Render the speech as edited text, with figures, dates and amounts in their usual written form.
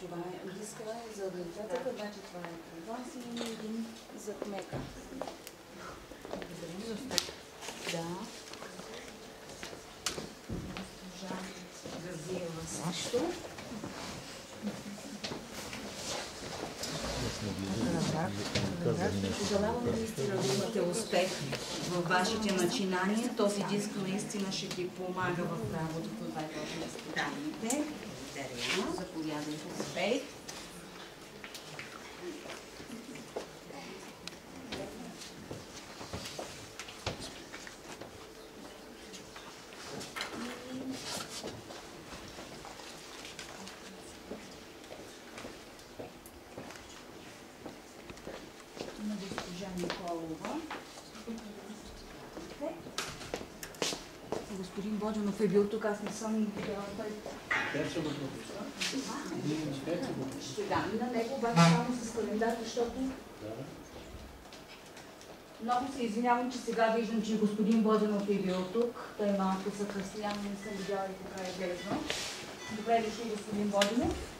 Това е диска за организацията, значи това е при вас и има един за кмета. Да. Госпожа Гързиева също. Пожелавам наистина да имате успех във вашите начинания. Този диск наистина ще ви помага в работата на изпитанието. Заповядайте, успех. На госпожа Николова. Господин Боджанов е бил тук, аз не съм видяла. Ще дам и на него, обаче само с календар, защото много се извинявам, че сега виждам, че господин Боджанов е бил тук. Той малко закъсня, не съм видяла и кога е влезнал. Добре дошли, господин Боджанов.